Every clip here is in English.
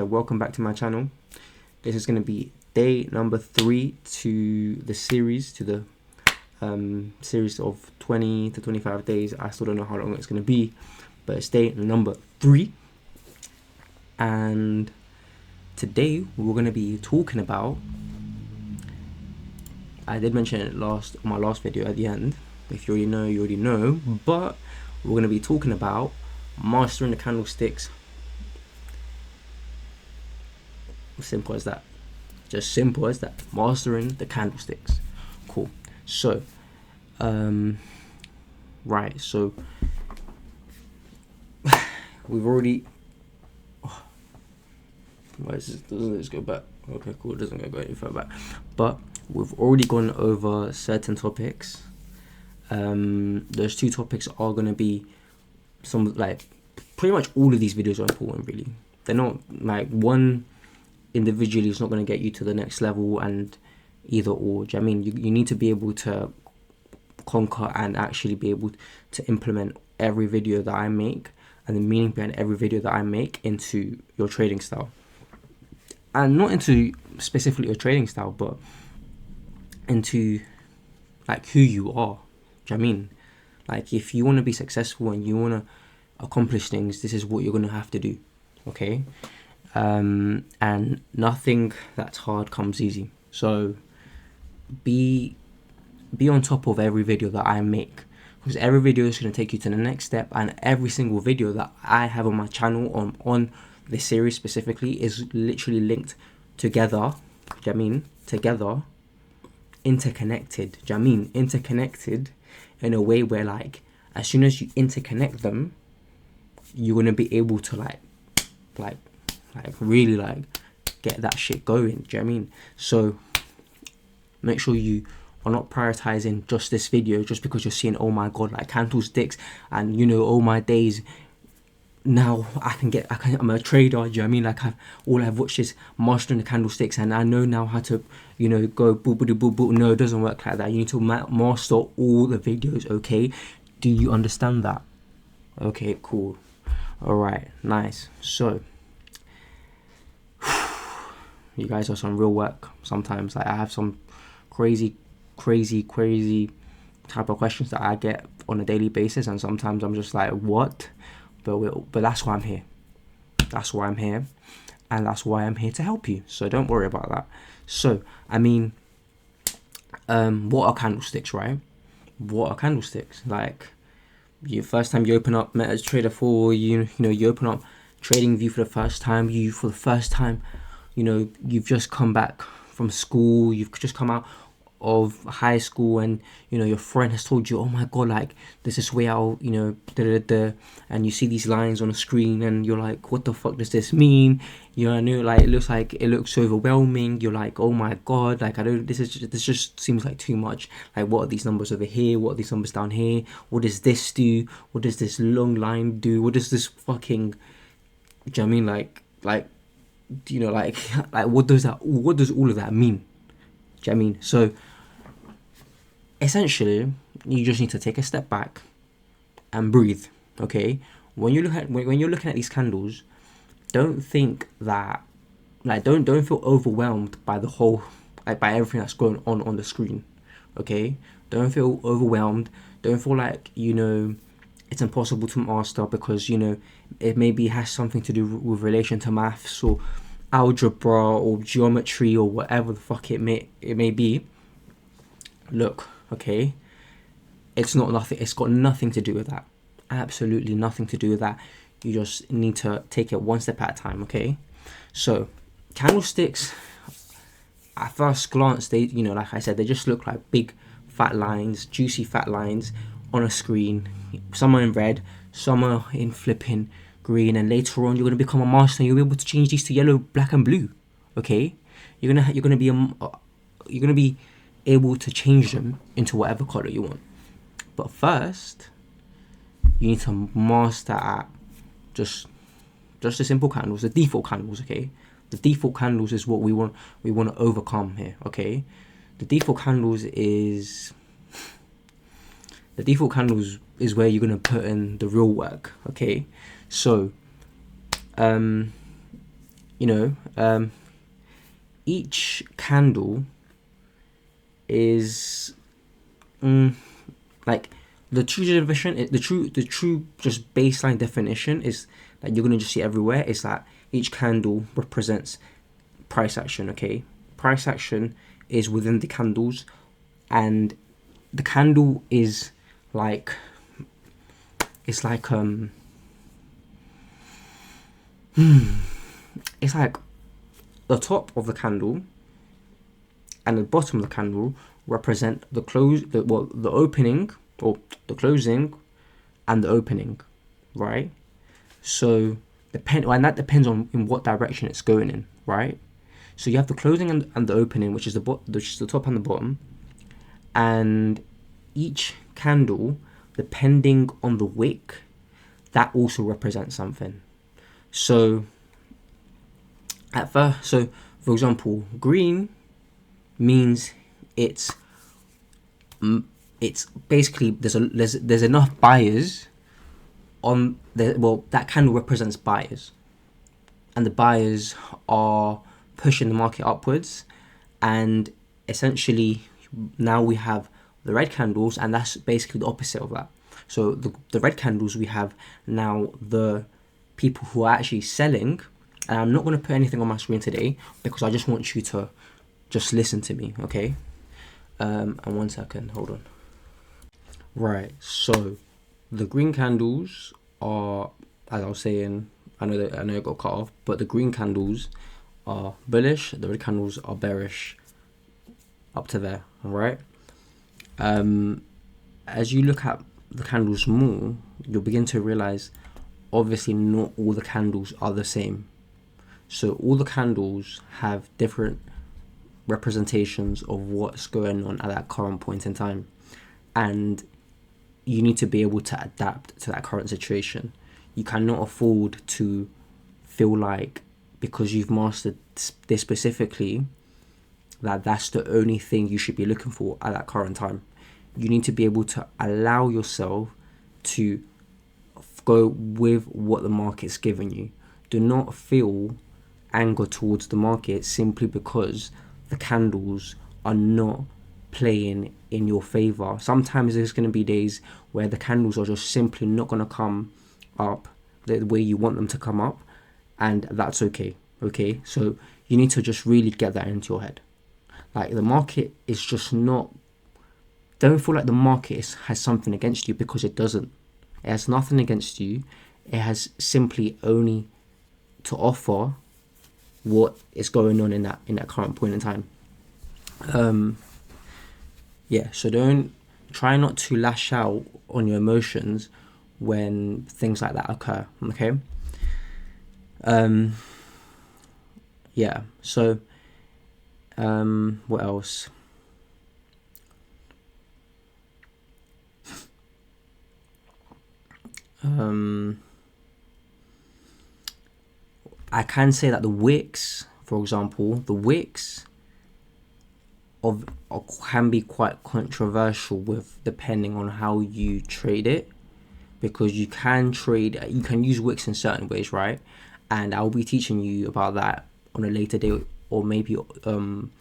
Welcome back to my channel. This is going to be day number 3 to the series, series of 20 to 25 days. I still don't know how long it's going to be, but it's day number 3. And today we're going to be talking about, I did mention it my last video at the end. If you already know, you already know. But we're going to be talking about mastering the candlesticks. Simple as that. Just simple as that. Mastering the candlesticks. Cool. So, right. So we've already. Why doesn't this go back? Okay, cool. It doesn't go any further back. But we've already gone over certain topics. Those 2 topics are going to be pretty much all of these videos are important. Really, they're not like one individually is not going to get you to the next level, and either or. Do you know what I mean? You need to be able to conquer and actually be able to implement every video that I make and the meaning behind every video that I make into your trading style, and not into specifically your trading style, but into like who you are. Do you know what I mean? Like, if you want to be successful and you want to accomplish things, this is what you're going to have to do. Okay? And nothing that's hard comes easy. So be on top of every video that I make, because every video is going to take you to the next step, and every single video that I have on my channel on this series specifically is literally linked together. Do you know what I mean? Together, interconnected. Do you know what I mean? Interconnected in a way where, like, as soon as you interconnect them, you're going to be able to really get that shit going. Do you know what I mean? So make sure you are not prioritizing just this video just because you're seeing, oh my god, like candlesticks, and you know, oh my days, now I'm a trader. Do you know what I mean? Like, all I've watched is mastering the candlesticks, and I know now how to, you know, go boo boo boo boo. No, it doesn't work like that. You need to master all the videos. Okay, do you understand that? Okay, cool. All right, nice. So you guys are some real work sometimes. Like, I have some crazy type of questions that I get on a daily basis, and sometimes I'm just like, what? But that's why I'm here. That's why I'm here, and that's why I'm here to help you. So don't worry about that. So, I mean, what are candlesticks, right? What are candlesticks? Like, first time you open up MetaTrader 4, you open up TradingView for the first time. You know, you've just come back from school, you've just come out of high school, and you know, your friend has told you, oh my god, like, there's this way out, you know, and you see these lines on the screen, and you're like, what the fuck does this mean? You know, I know, like, it looks so overwhelming. You're like, oh my god, like, this just seems like too much. Like, what are these numbers over here? What are these numbers down here? What does this do? What does this long line do? What does this fucking, do you know what I mean? Like, you know, like what does all of that mean? Do you know what I mean? So essentially, you just need to take a step back and breathe. Okay, when you're looking at these candles, don't think that, like, don't feel overwhelmed by the whole, like, by everything that's going on the screen. Okay, don't feel overwhelmed. Don't feel like, you know, it's impossible to master because, you know, it maybe has something to do with relation to maths or algebra or geometry or whatever the fuck it may be. Look, okay, it's got nothing to do with that. Absolutely nothing to do with that. You just need to take it one step at a time. Okay, so candlesticks, at first glance, they, you know, like I said, they just look like big fat lines, juicy fat lines on a screen. Some are in red, some are in flipping green, and later on you're going to become a master and you'll be able to change these to yellow, black and blue. Okay, you're gonna be able to change them into whatever color you want. But first, you need to master at just the simple candles, the default candles. Okay, the default candles is what we want to overcome here. Okay, the default candles is where you're going to put in the real work. Okay, so you know, each candle is like the true definition, the true just baseline definition is that you're gonna just see everywhere is that each candle represents price action. Okay, price action is within the candles, and the candle is like it's like it's like the top of the candle and the bottom of the candle represent the the opening, or the closing and the opening, right? So and that depends on in what direction it's going in, right? So you have the closing and the opening, which is the top and the bottom, and each candle, depending on the wick, that also represents something. So for example, green means it's basically there's enough buyers on the, well, that candle represents buyers, and the buyers are pushing the market upwards, and essentially now we have the red candles, and that's basically the opposite of that. So the red candles, we have now the people who are actually selling, and I'm not going to put anything on my screen today because I just want you to just listen to me, okay? And 1 second, hold on. Right, so the green candles are, as I was saying, I know it got cut off, but the green candles are bullish, the red candles are bearish, up to there, all right? As you look at the candles more, you'll begin to realize obviously not all the candles are the same. So all the candles have different representations of what's going on at that current point in time, and you need to be able to adapt to that current situation. You cannot afford to feel like because you've mastered this specifically that that's the only thing you should be looking for at that current time. You need to be able to allow yourself to go with what the market's giving you. Do not feel anger towards the market simply because the candles are not playing in your favor. Sometimes there's going to be days where the candles are just simply not going to come up the way you want them to come up, and that's okay. Okay, so you need to just really get that into your head. Like, the market is just not, don't feel like the market has something against you, because it doesn't. It has nothing against you. It has simply only to offer what is going on in that current point in time. So don't try not to lash out on your emotions when things like that occur. Okay. So what else? I can say that the wicks, for example, the wicks can be quite controversial with depending on how you trade it, because you can use wicks in certain ways, right? And I'll be teaching you about that on a later day, or maybe on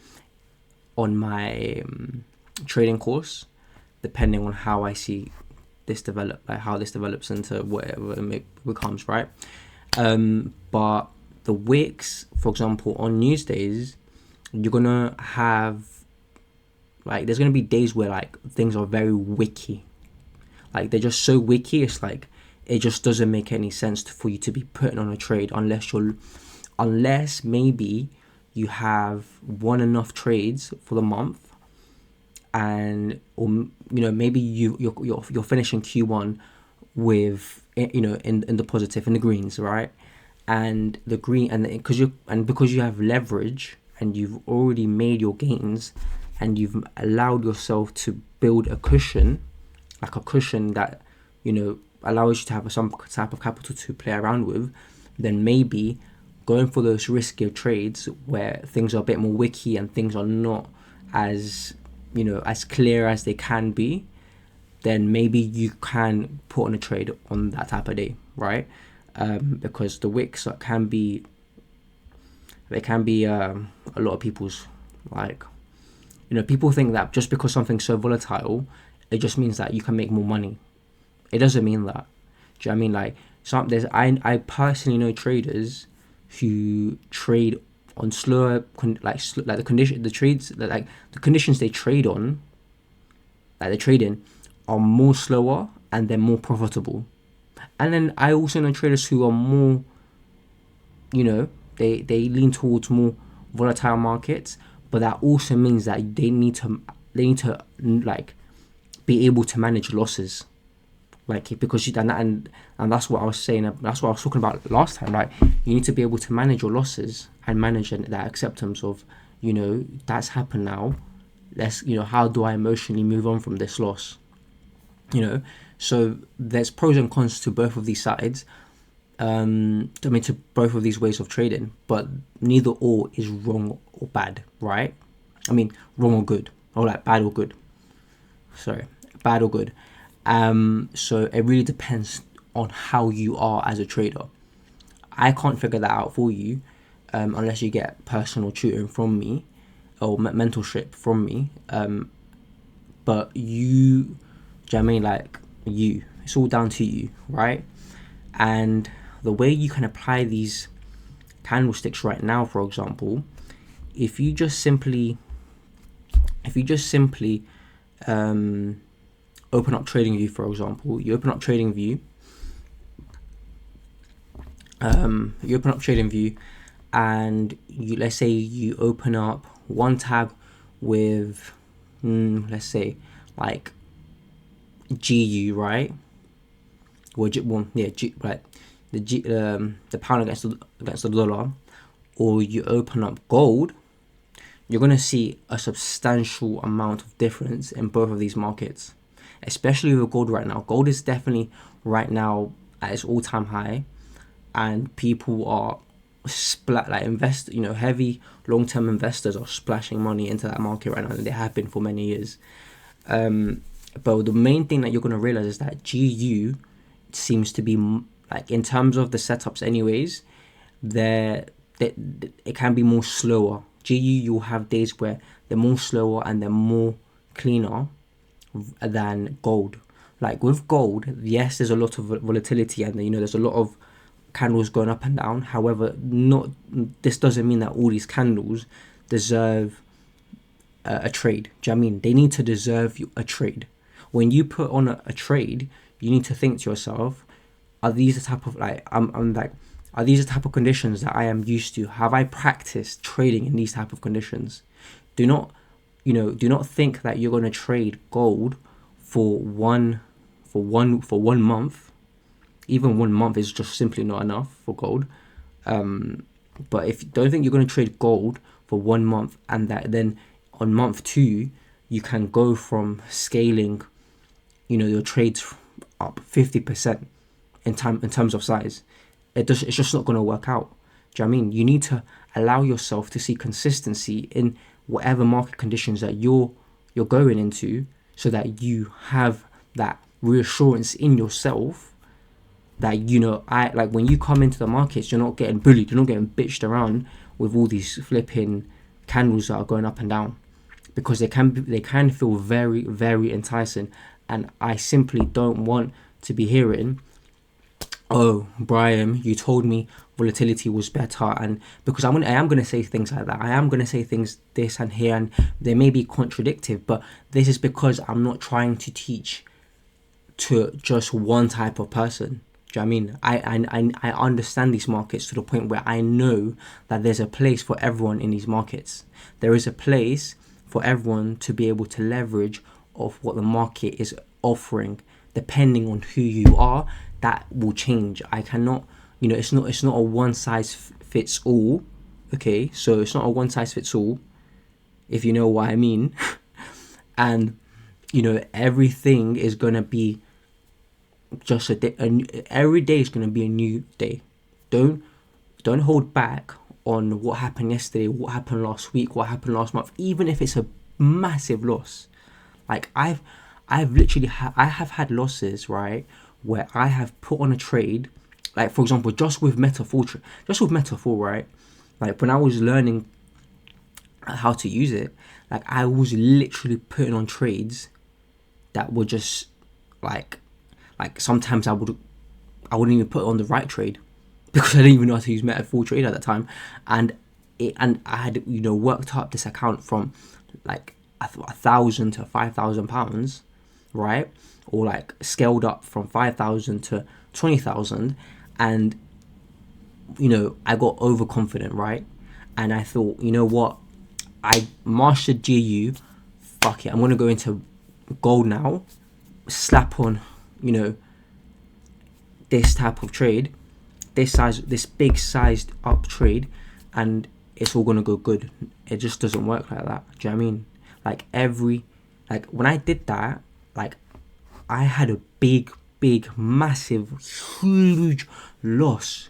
my trading course, depending on how I see this develop, like how this develops into whatever it becomes, right? But the wicks, for example, on news days, you're gonna have, like, there's gonna be days where like things are very wicky, like they're just so wicky. It's like it just doesn't make any sense for you to be putting on a trade unless maybe you have won enough trades for the month, and maybe you're finishing Q1 with in the positive, in the greens, right? And the green, and because you have leverage and you've already made your gains, and you've allowed yourself to build a cushion, like a cushion that allows you to have some type of capital to play around with, then maybe going for those riskier trades where things are a bit more wicky and things are not as as clear as they can be, then maybe you can put on a trade on that type of day, right? Because the wicks can be It can be a lot of people's, like, people think that just because something's so volatile, it just means that you can make more money. It doesn't mean that. Do you know what I mean? Like, I personally know traders who trade on slower, like the condition, the trades, like the conditions they trade on, like they trade in, are more slower and they're more profitable. And then I also know traders who are more, they lean towards more volatile markets, but that also means that they need to like be able to manage losses, like, because and that's what I was saying. That's what I was talking about last time. Like, you need to be able to manage your losses and manage that acceptance of, that's happened now. How do I emotionally move on from this loss? So there's pros and cons to both of these sides. To both of these ways of trading, but neither or is wrong or bad, right? Wrong or good, or like bad or good. Sorry, bad or good. So it really depends on how you are as a trader. I can't figure that out for you, unless you get personal tutoring from me or mentorship from me. But you, do you know what I mean? Like, it's all down to you, right? And the way you can apply these candlesticks right now, for example, if you just simply open up TradingView, for example, you open up TradingView, and let's say you open up one tab with, let's say, like GU, right? Right, the pound against the dollar, or you open up gold, you're gonna see a substantial amount of difference in both of these markets, especially with gold right now. Gold is definitely right now at its all-time high, and people are heavy long-term investors are splashing money into that market right now, and they have been for many years. But the main thing that you're gonna realize is that GU seems to be, like, in terms of the setups anyways, it can be more slower. GU, you'll have days where they're more slower and they're more cleaner than gold. Like with gold, yes, there's a lot of volatility, and there's a lot of candles going up and down. However, this doesn't mean that all these candles deserve a trade. Do you know what I mean? They need to deserve a trade. When you put on a trade, you need to think to yourself, are these the type of, like, are these the type of conditions that I am used to? Have I practiced trading in these type of conditions? Do not think that you're going to trade gold for one month. Even 1 month is just simply not enough for gold. But if you don't think you're going to trade gold for 1 month, and that then on month 2 you can go from scaling, your trades up 50% in terms of size, it's just not going to work out. Do you know what I mean? You need to allow yourself to see consistency in whatever market conditions that you're going into, so that you have that reassurance in yourself that, I like, when you come into the markets, you're not getting bullied, you're not getting bitched around with all these flipping candles that are going up and down, because they can feel very, very enticing. And I simply don't want to be hearing, oh, Brian, you told me volatility was better. And because I am going to say things like that, I am going to say things this and here, and they may be contradictive, but this is because I'm not trying to teach to just one type of person. Do you know what I mean? I understand these markets to the point where I know that there's a place for everyone in these markets. There is a place for everyone to be able to leverage of what the market is offering. Depending on who you are, that will change. I cannot, it's not a one size fits all. Okay, so it's not a one size fits all, if you know what I mean. And everything is gonna be just a day. Every day is gonna be a new day. Don't hold back on what happened yesterday, what happened last week, what happened last month, even if it's a massive loss. Like, I've literally I have had losses, right, where I have put on a trade, like, for example, just with metaphor, right, Like when I was learning how to use it, like I was literally putting on trades that were just like sometimes I wouldn't even put on the right trade because I didn't even know how to use Meta Full Trade at the time, and I had worked up this account from like £1,000 to £5,000, right? Or like scaled up from 5,000 to 20,000, and I got overconfident, right? And I thought, you know what? I mastered GU. Fuck it, I'm gonna go into gold now. Slap on, this type of trade, this big sized up trade, and it's all gonna go good. It just doesn't work like that. Do you know what I mean? Like when I did that, like I had a big, massive, huge loss.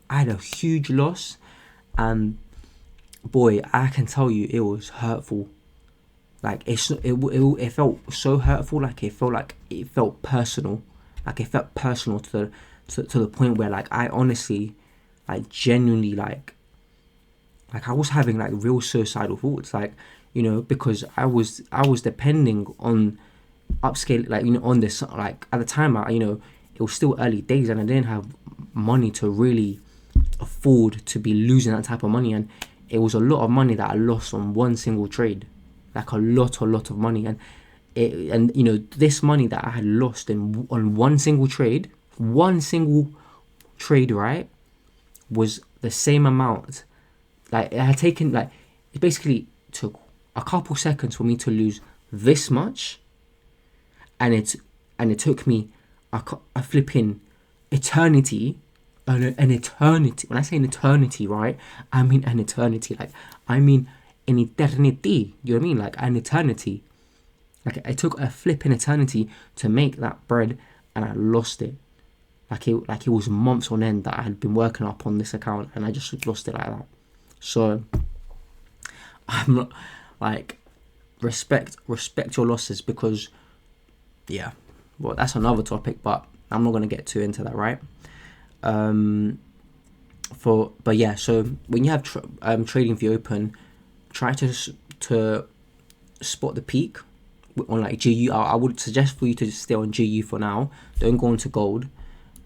I had a huge loss, and boy, I can tell you, it was hurtful. Like it felt so hurtful. Like it felt personal. Like it felt personal to the point where like I honestly, like genuinely, like I was having like real suicidal thoughts. Like because I was depending on upscale, like on this, like at the time it was still early days and I didn't have money to really afford to be losing that type of money, and it was a lot of money that I lost on one single trade, like a lot of money. And this money that I had lost on one single trade, right, was the same amount. Like it had taken, like it basically took a couple seconds for me to lose this much, and it took me a flipping eternity, an eternity. When I say an eternity, right, I mean an eternity. Like I mean an eternity. You know what I mean? Like an eternity. Like it took a flipping eternity to make that bread, and I lost it. Like it was months on end that I had been working up on this account, and I just lost it like that. So I'm not like respect your losses, because yeah, well that's another topic, but I'm not gonna get too into that, right? But yeah, so when you have trading view open, try to spot the peak on like GU. I would suggest for you to stay on GU for now. Don't go into gold.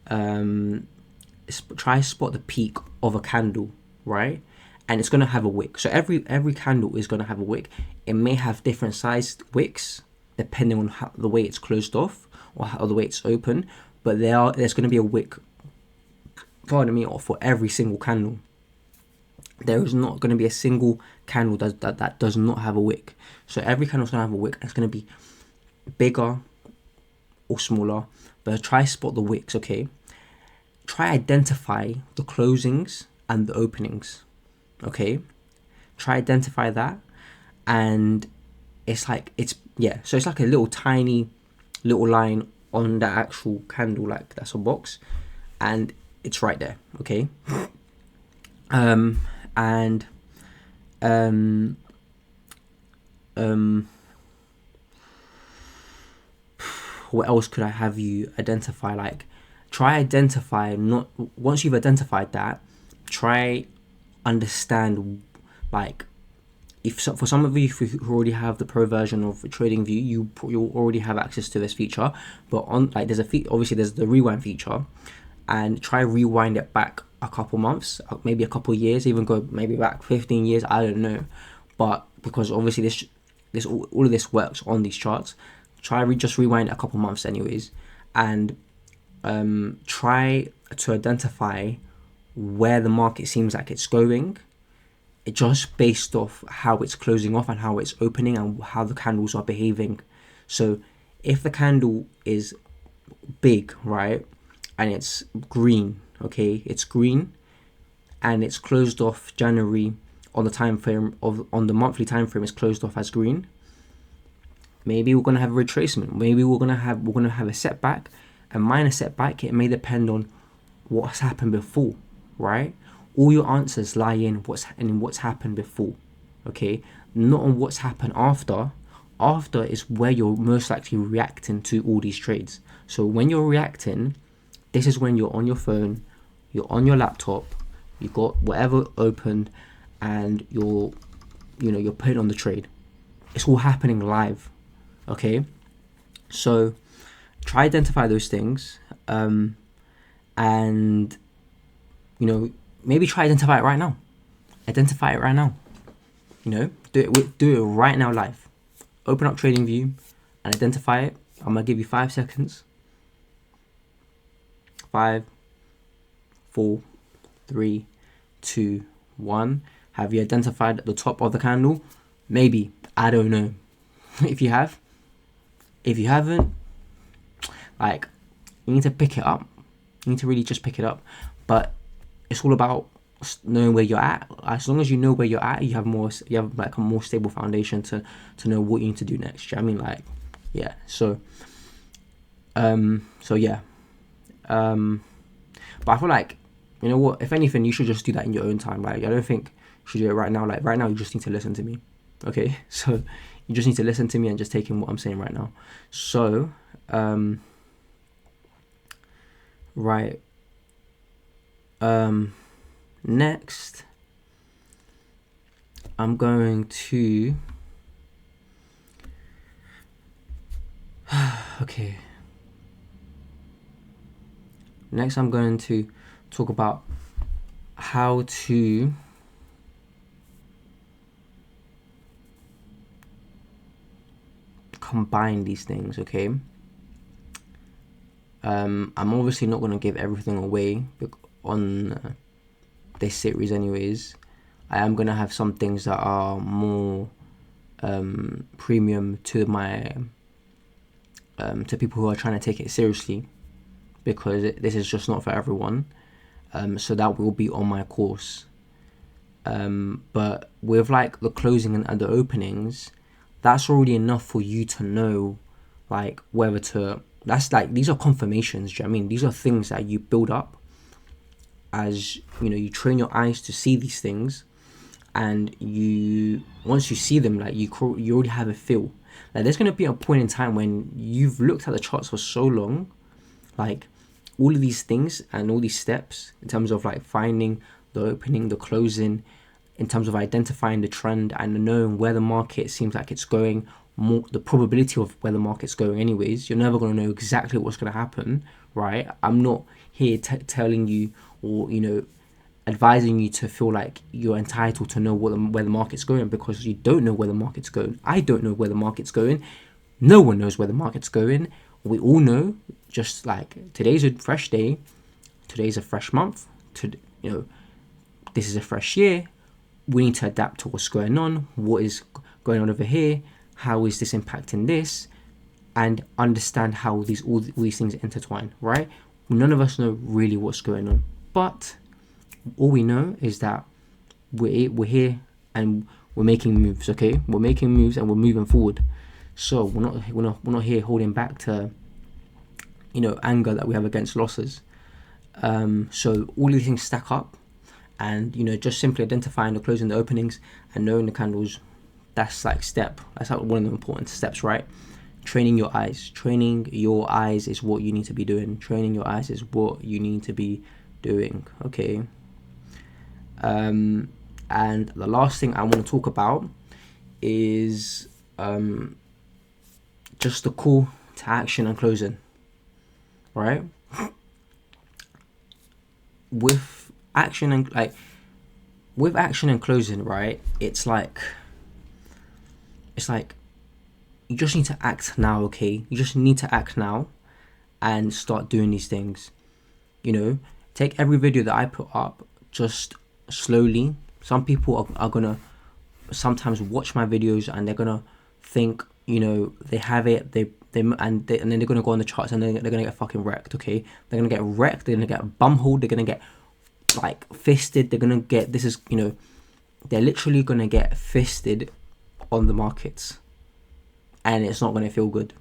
Try spot the peak of a candle, right? And it's gonna have a wick. So every candle is gonna have a wick. It may have different sized wicks depending on the way it's closed off or the way it's open, but there's gonna be a wick, pardon me, for every single candle. There is not going to be a single candle that does not have a wick. So every candle is going to have a wick. It's going to be bigger or smaller, but try spot the wicks, okay? Try identify the closings and the openings, okay? Try identify that, and so it's like a little tiny little line on the actual candle, like that's a box, and it's right there, okay? What else could I have you identify? Like, try identify, not once you've identified that, try understand, like, for some of you who already have the pro version of TradingView, you already have access to this feature. But on like obviously there's the rewind feature, and try rewind it back a couple months, maybe a couple years, even go maybe back 15 years. I don't know, but because obviously this all of this works on these charts, try just rewind it a couple months anyways, and try to identify where the market seems like it's going, just based off how it's closing off and how it's opening and how the candles are behaving. So if the candle is big, right, and it's green, okay, it's green and it's closed off January on the monthly time frame, it's closed off as green, maybe we're gonna have a retracement. Maybe we're gonna have a setback, a minor setback. It may depend on what's happened before, right? All your answers lie in what's happened before, okay? Not on what's happened after. After is where you're most likely reacting to all these trades. So when you're reacting, this is when you're on your phone, you're on your laptop, You got whatever opened, and you're putting on the trade. It's all happening live. Okay, so try identify those things, and maybe try identify it right now. Identify it right now. Do it right now live. Open up TradingView and identify it. I'm gonna give you 5 seconds. 5, 4, 3, 2, 1. Have you identified the top of the candle? Maybe. I don't know. If you have. If you haven't, like, you need to pick it up. You need to really just pick it up. But it's all about knowing where you're at. As long as you know where you're at, you have like a more stable foundation to know what you need to do next. You know what I mean? Like, yeah. So yeah. But I feel like, you know what, if anything, you should just do that in your own time. Like, I don't think you should do it right now. Like, right now, you just need to listen to me. Okay? So you just need to listen to me and just take in what I'm saying right now. So, right. Next, I'm going to okay. Next, I'm going to talk about how to combine these things. Okay. I'm obviously not going to give everything away on this series anyways. I am going to have some things that are more premium to my to people who are trying to take it seriously, because this is just not for everyone. So that will be on my course. But with like the closing and the openings, that's already enough for you to know like whether to, that's like, these are confirmations. Do you know what I mean? These are things that you build up as you train your eyes to see these things, and once you see them, like you already have a feel. Like, there's going to be a point in time when you've looked at the charts for so long, like all of these things and all these steps in terms of like finding the opening, the closing, in terms of identifying the trend and knowing where the market seems like it's going, more the probability of where the market's going anyways. You're never going to know exactly what's going to happen, right? I'm not here telling you or advising you to feel like you're entitled to know where the market's going, because you don't know where the market's going. I don't know where the market's going. No one knows where the market's going. We all know, just like today's a fresh day, today's a fresh month, this is a fresh year. We need to adapt to what's going on. What is going on over here? How is this impacting this? And understand how all these things intertwine, right? None of us know really what's going on, but all we know is that we're here and we're making moves. Okay, we're making moves and we're moving forward. So we're not here holding back to anger that we have against losses. So all these things stack up, and just simply identifying the closing, the openings, and knowing the candles. That's like one of the important steps, right? Training your eyes. Training your eyes is what you need to be doing. Training your eyes is what you need to be doing. Okay. And the last thing I want to talk about is just the call to action and closing, right? With action and closing, right? It's like you just need to act now. Okay, you just need to act now and start doing these things. Take every video that I put up just slowly. Some people are gonna sometimes watch my videos and they're gonna think they have it, and then they're gonna go on the charts and they're gonna get fucking wrecked. Okay, they're gonna get wrecked, they're gonna get bumholed, they're gonna get like fisted, they're gonna get they're literally gonna get fisted on the markets, and it's not gonna feel good.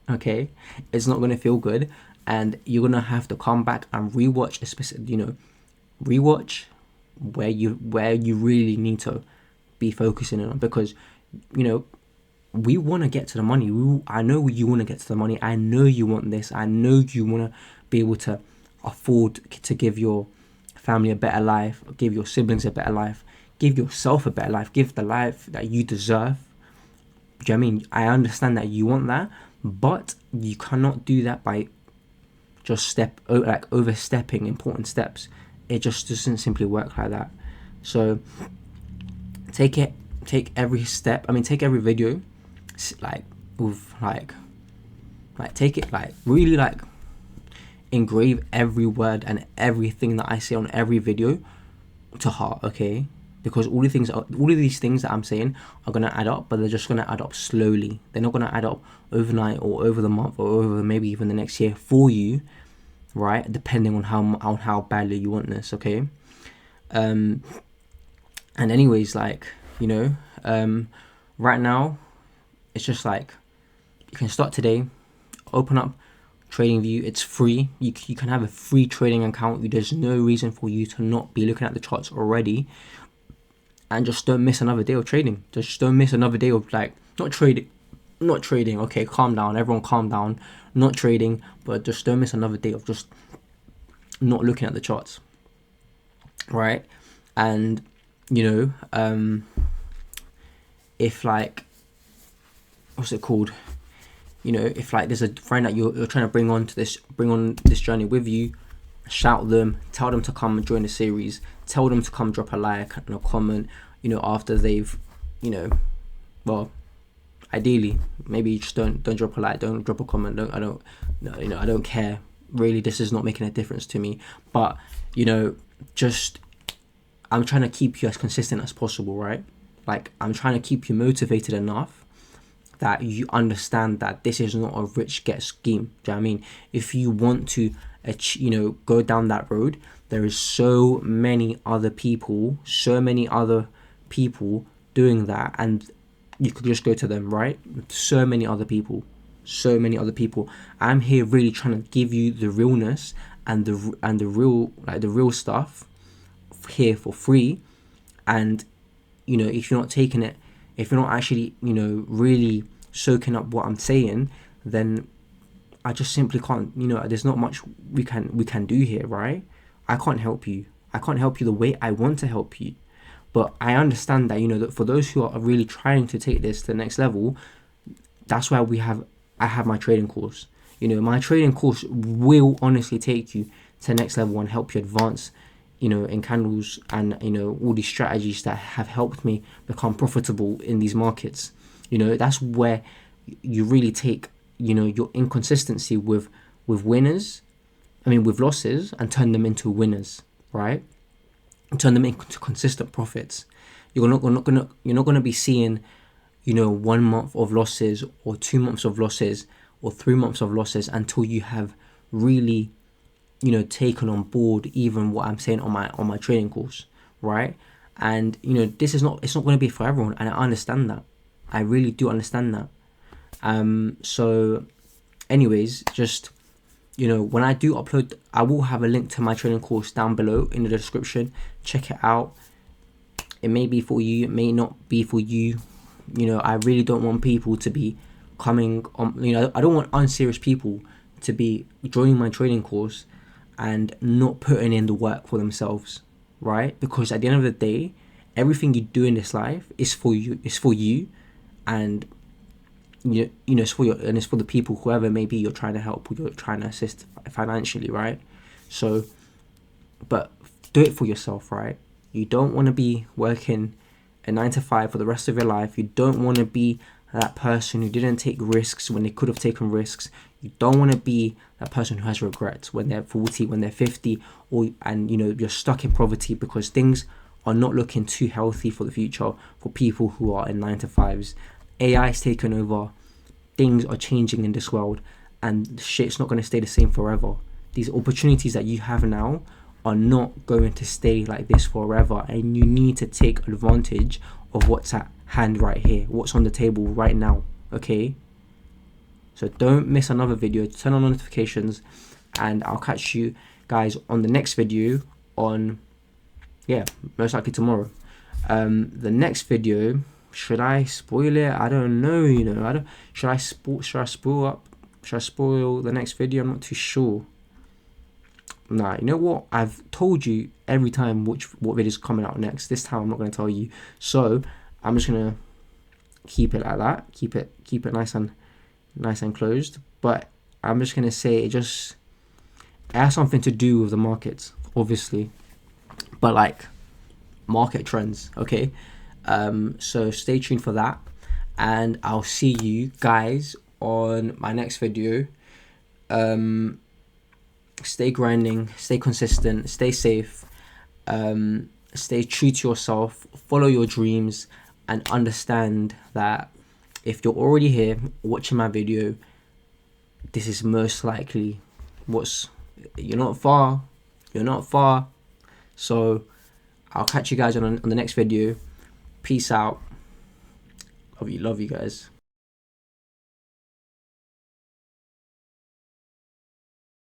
Okay, it's not gonna feel good, and you're gonna have to come back and rewatch a specific rewatch where you really need to be focusing on, because we want to get to the money. I know you want to get to the money. I know you want this. I know you want to be able to afford to give your family a better life, give your siblings a better life, give yourself a better life, give the life that you deserve. Do you know what I mean? I understand that you want that, but you cannot do that by just overstepping important steps. It just doesn't simply work like that. So take every step. I mean, take every video, like with take it really engrave every word and everything that I say on every video to heart, okay? Because all of these things that I'm saying are gonna add up, but they're just gonna add up slowly. They're not gonna add up overnight or over the month or over maybe even the next year for you, right? Depending on how badly you want this, okay? And anyways, right now, it's just you can start today, open up TradingView. It's free. You can have a free trading account. There's no reason for you to not be looking at the charts already, and just don't miss another day of trading. Just don't miss another day of not trading. Okay, calm down, everyone, calm down. Not trading, but just don't miss another day of just not looking at the charts, right? And if what's it called? If there's a friend that you're trying to bring on this journey with you, shout them, tell them to come and join the series, tell them to come drop a like and a comment, after they've, well, ideally, maybe you just don't drop a like, don't drop a comment, I don't care, really, this is not making a difference to me, but, just, I'm trying to keep you as consistent as possible, right? I'm trying to keep you motivated enough that you understand that this is not a rich get scheme. Do you know what I mean? If you want to, go down that road, there is so many other people doing that, and you could just go to them, right? So many other people. I'm here really trying to give you the realness and the real stuff here for free. And if you're not taking it, if you're not actually really soaking up what I'm saying, then I just simply can't, there's not much we can do here, right? I can't help you the way I want to help you, but I understand that that for those who are really trying to take this to the next level, that's why I have my trading course. My trading course will honestly take you to the next level and help you advance in candles and all these strategies that have helped me become profitable in these markets. That's where you really take your inconsistency with losses and turn them into winners, right? And turn them into consistent profits. You're not gonna be seeing 1 month of losses or 2 months of losses or 3 months of losses until you have really taken on board even what I'm saying on my training course, right? And it's not going to be for everyone, and I understand that. I really do understand that. So anyways, just when I do upload, I will have a link to my training course down below in the description. Check it out. It may be for you, it may not be for you. I really don't want people to be coming on, I don't want unserious people to be joining my training course and not putting in the work for themselves, right? Because at the end of the day, everything you do in this life is for you. It's for you, and it's for it's for the people, whoever maybe you're trying to help, or you're trying to assist financially, right? So, but do it for yourself, right? You don't want to be working a 9 to 5 for the rest of your life. You don't want to be that person who didn't take risks when they could have taken risks. You don't want to be that person who has regrets when they're 40, when they're 50, and you're stuck in poverty because things are not looking too healthy for the future for people who are in 9 to 5s. AI is taking over. Things are changing in this world, and shit's not going to stay the same forever. These opportunities that you have now are not going to stay like this forever, and you need to take advantage of what's at hand right here, what's on the table right now, okay? So don't miss another video. Turn on notifications, and I'll catch you guys on the next video on, most likely tomorrow. The next video, should I spoil it? I don't know, should I spoil the next video? I'm not too sure. Nah, you know what? I've told you every time what video is coming out next. This time I'm not gonna tell you. So I'm just gonna keep it like that. Keep it nice and closed. But I'm just gonna say it has something to do with the markets, obviously. But like market trends, okay? So stay tuned for that. And I'll see you guys on my next video. Stay grinding, stay consistent, stay safe, stay true to yourself, follow your dreams, and understand that if you're already here watching my video, this is most likely you're not far. So I'll catch you guys on the next video. Peace out. Love you guys.